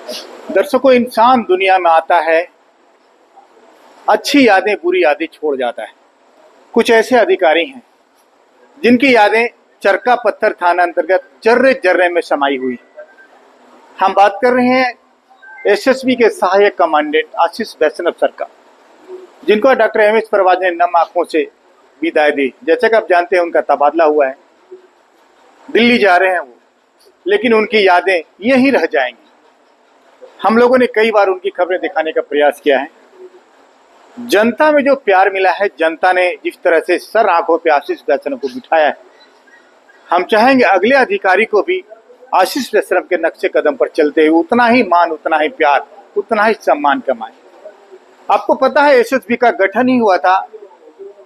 दर्शकों, इंसान दुनिया में आता है, अच्छी यादें बुरी यादें छोड़ जाता है। कुछ ऐसे अधिकारी हैं जिनकी यादें चरका पत्थर थाना अंतर्गत जर्रे जर्रे में समाई हुई। हम बात कर रहे हैं एसएसबी के सहायक कमांडेंट आशीष वैष्णव सर का, जिनको डॉक्टर एमएस परवाज ने नम आंखों से विदाई दी। जैसे कि आप जानते हैं, उनका तबादला हुआ है, दिल्ली जा रहे हैं वो, लेकिन उनकी यादें यहीं रह जाएंगी। हम लोगों ने कई बार उनकी खबरें दिखाने का प्रयास किया है। जनता में जो प्यार मिला है, जनता ने जिस तरह से सर आंखों पे आशीष वैष्णव को बिठाया है, हम चाहेंगे अगले अधिकारी को भी आशीष वैष्णव के नक्शे कदम पर चलते हुए उतना ही मान, उतना ही प्यार, उतना ही सम्मान कमाए। आपको पता है, एसएसबी का गठन ही हुआ था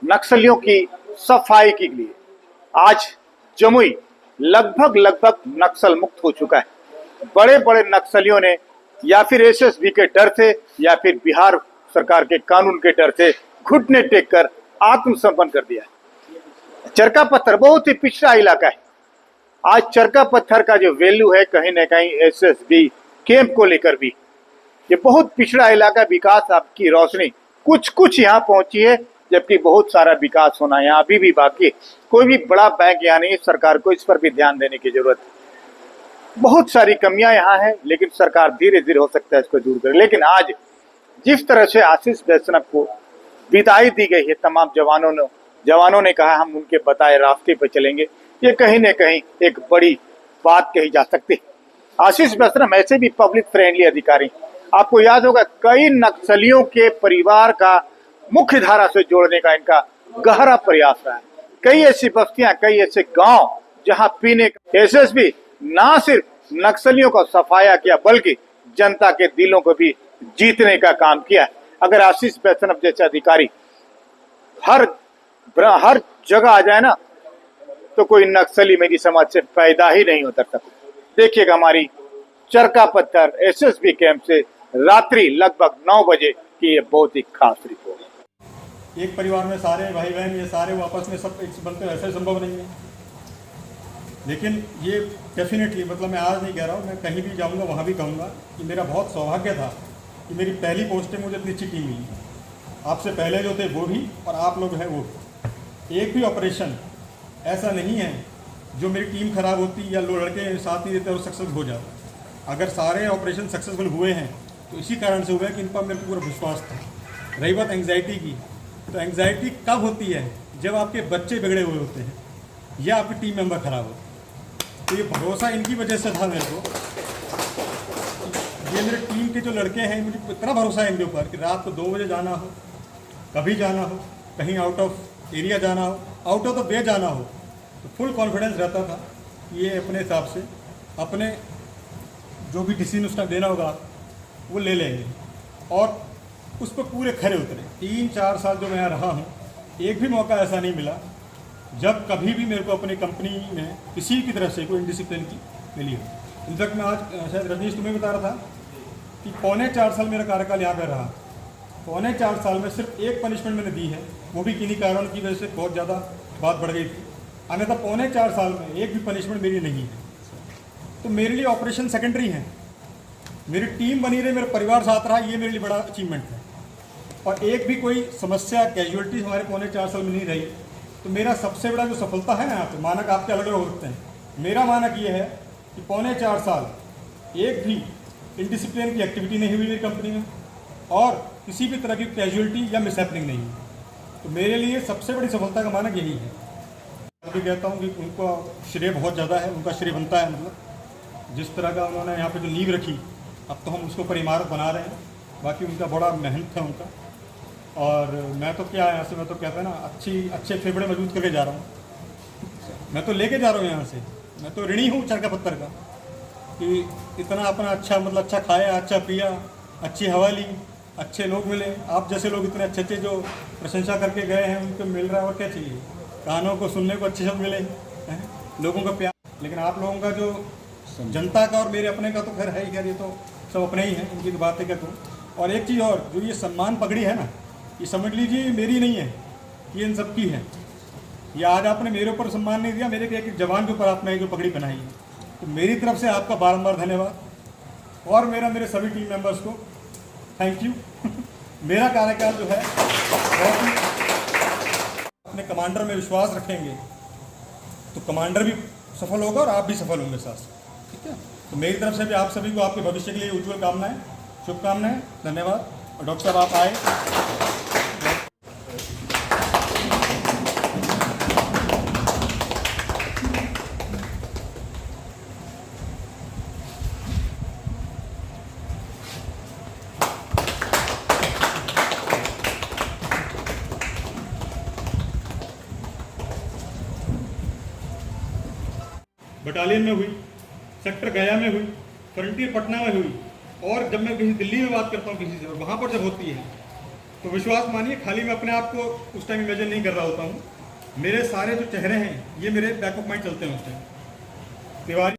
नक्सलियों की सफाई के लिए। आज जमुई लगभग नक्सल मुक्त हो चुका है। बड़े बड़े नक्सलियों ने या फिर एसएसबी के डर से या फिर बिहार सरकार के कानून के डर से घुटने टेक कर आत्मसमर्पण कर दिया। चरका पत्थर बहुत ही पिछड़ा इलाका है। आज चरका पत्थर का जो वैल्यू है, कहीं ना कहीं एसएसबी कैंप को लेकर भी ये बहुत पिछड़ा इलाका, विकास आपकी रोशनी कुछ कुछ यहाँ पहुंची है, जबकि बहुत सारा विकास होना यहाँ अभी भी बाकी है। कोई भी बड़ा बैंक यहाँ नहीं है, सरकार को इस पर भी ध्यान देने की जरूरत है। बहुत सारी कमियां यहाँ हैं, लेकिन सरकार धीरे धीरे हो सकता है इसको दूर करे। लेकिन आज जिस तरह से आशीष वैष्णव को विदाई दी गई है, तमाम जवानों ने कहा हम उनके बताए रास्ते पर चलेंगे, ये कहीं न कहीं एक बड़ी बात कही जा सकती है। आशीष वैष्णव ऐसे भी पब्लिक फ्रेंडली अधिकारी, आपको याद होगा कई नक्सलियों के परिवार का मुख्य धारा से जोड़ने का इनका गहरा प्रयास रहा है। कई ऐसी बस्तियां, कई ऐसे गांव जहां पीने का एसएसबी ना सिर्फ नक्सलियों का सफाया किया, बल्कि जनता के दिलों को भी जीतने का काम किया। अगर आशीष वैष्णव जैसे अधिकारी हर जगह आ जाए ना, तो कोई नक्सली मेरी समझ से पैदा ही नहीं होता तक। देखिएगा हमारी चरका पत्थर एसएसबी कैंप से रात्रि लगभग 9 बजे की ये बहुत ही खास रिपोर्ट। एक परिवार में सारे भाई बहन, ये सारे आपस में सब एक बनते, ऐसे संभव नहीं है। लेकिन ये डेफिनेटली, मतलब मैं आज नहीं कह रहा हूँ, मैं कहीं भी जाऊँगा वहाँ भी कहूँगा कि मेरा बहुत सौभाग्य था कि मेरी पहली पोस्टिंग मुझे इतनी अच्छी टीम मिली। आपसे पहले जो थे वो भी, और आप लोग हैं वो भी। एक भी ऑपरेशन ऐसा नहीं है जो मेरी टीम खराब होती या लड़के साथ नहीं देते और सक्सेस हो जाता। अगर सारे ऑपरेशन सक्सेसफुल हुए हैं तो इसी कारण से हुआ है कि इन पर मेरे को पूरा विश्वास था। रही बात एंग्जाइटी की, तो एंग्जाइटी कब होती है? जब आपके बच्चे बिगड़े हुए होते हैं या आपके टीम मेंबर खराब होते हैं। तो ये भरोसा इनकी वजह से था मेरे को। ये मेरे टीम के जो लड़के हैं, मुझे इतना भरोसा है इनके ऊपर कि रात को 2 बजे जाना हो, कभी जाना हो, कहीं आउट ऑफ एरिया जाना हो, आउट ऑफ द वे जाना हो, तो फुल कॉन्फिडेंस रहता था ये अपने हिसाब से अपने जो भी डिसीजन उसका देना होगा वो ले लेंगे, और उस पर पूरे खरे उतरे। 3-4 साल जो मैं यहाँ रहा हूँ, एक भी मौका ऐसा नहीं मिला जब कभी भी मेरे को अपनी कंपनी में किसी की तरफ से कोई इंडिसिप्लिन की मिली हो। इनफैक्ट मैं आज शायद रजनीश तुम्हें बता रहा था कि 3.25 साल मेरा कार्यकाल यहाँ पर रहा। 3.25 साल में सिर्फ एक पनिशमेंट मैंने दी है, वो भी किन्हीं कारणों की वजह से बहुत ज़्यादा बात बढ़ गई थी। अन्यथा 3.25 साल में एक भी पनिशमेंट मेरी नहीं है। तो मेरे लिए ऑपरेशन सेकेंडरी है, मेरी टीम बनी रही, मेरा परिवार साथ रहा, ये मेरे लिए बड़ा अचीवमेंट है। और एक भी कोई समस्या, कैजुअलिटीज हमारे 3.25 साल में नहीं रही। तो मेरा सबसे बड़ा जो सफलता है ना, यहाँ पे मानक आपके अलग अलग हो सकते हैं, मेरा मानक ये है कि 3.25 साल एक भी इनडिसिप्लिन की एक्टिविटी नहीं हुई मेरी कंपनी में, और किसी भी तरह की कैजुअलिटी या मिसहैपनिंग नहीं हुई। तो मेरे लिए सबसे बड़ी सफलता का मानक यही है। मैं भी कहता हूँ कि उनको श्रेय बहुत ज़्यादा है, उनका श्रेय बनता है। मतलब जिस तरह का उन्होंने यहाँ पे जो नींव रखी, अब तो हम उसके ऊपर इमारत बना रहे हैं। बाकी उनका बड़ा मेहनत है उनका। और मैं तो क्या, यहाँ से मैं तो कहता है ना, अच्छे फेफड़े मजबूत करके जा रहा हूँ। मैं तो लेके जा रहा हूँ यहाँ से, मैं तो ऋणी हूँ चरका पत्थर का कि इतना अपना अच्छा, मतलब अच्छा खाया, अच्छा पिया, अच्छी हवा ली, अच्छे लोग मिले। आप जैसे लोग इतने अच्छे जो प्रशंसा करके गए हैं, उनको मिल रहा है, और क्या चाहिए? कानों को सुनने को अच्छे शब्द मिले हैं, लोगों का प्यार। लेकिन आप लोगों का जो जनता का और मेरे अपने का तो खैर है ही, खैर ये तो सब अपने ही हैं, उनकी तो बातें क्या करूँ। और एक चीज़ और, जो ये सम्मान पगड़ी है ना, ये समझ लीजिए मेरी नहीं है, ये इन सब की है। ये आज आपने मेरे ऊपर सम्मान नहीं दिया, मेरे एक जवान के ऊपर आपने जो पगड़ी पहनाई है, तो मेरी तरफ से आपका बारंबार धन्यवाद। और मेरे सभी टीम मेंबर्स को थैंक यू। मेरा कार्यकाल जो है बहुत ही, अपने कमांडर में विश्वास रखेंगे तो कमांडर भी सफल होगा और आप भी सफल होंगे साथ, ठीक है। तो मेरी तरफ से भी आप सभी को आपके भविष्य के लिए उज्जवल कामनाएं, शुभकामनाएं, धन्यवाद। और डॉक्टर साहब आप आए। बटालियन में हुई, सेक्टर गया में हुई, फ्रंटियर पटना में हुई, और जब मैं किसी दिल्ली में बात करता हूँ किसी से, और वहाँ पर जब होती है तो विश्वास मानिए खाली मैं अपने आप को उस टाइम इमेजिन नहीं कर रहा होता हूँ। मेरे सारे जो चेहरे हैं ये मेरे बैक ऑफ माइंड चलते हैं उस टाइम। तिवारी